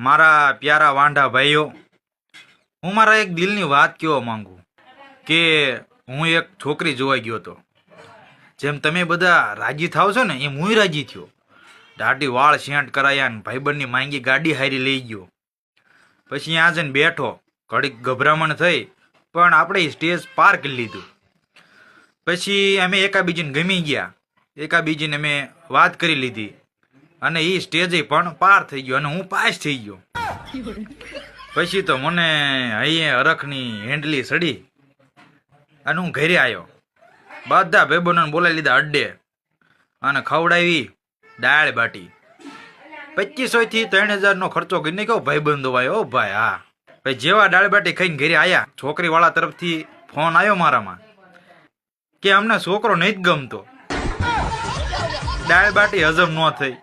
મારા પ્યારા વાંઢા ભાઈઓ, હું મારા એક દિલની વાત કહેવા માંગુ કે હું એક છોકરી જોવા ગયો હતો. જેમ તમે બધા રાજી થાવ છો ને એમ હું રાજી થયો. દાઢી વાળ સેન્ટ કરાયા ને ભાઈબંધની માંગી ગાડી હારી લઈ ગયો. પછી ત્યાં જઈને બેઠો, ઘડીક ગભરામણ થઈ, પણ આપણે સ્ટેજ પાર કરી લીધું. પછી અમે એકાબીજીને ગમી ગયા, એકાબીજીને અમે વાત કરી લીધી અને એ સ્ટેજે પણ પાર થઈ ગયો અને હું પાસ થઈ ગયો. પછી તો મને અહીંયા અરખની હેન્ડલી સડી અને હું ઘરે આવ્યો. બધા ભાઈબંધોને બોલાવી લીધા અડ્ડે અને ખવડાવી દાળ બાટી. 2500 થી 3000 ખર્ચો કરીને કહો ભાઈબંધો આવ્યો ભાઈ. હા ભાઈ, જેવા દાળ બાટી ખાઈને ઘરે આવ્યા, છોકરી વાળા તરફથી ફોન આવ્યો મારામાં કે અમને છોકરો નહીં જ ગમતો, દાળ બાટી હજમ ન થઈ.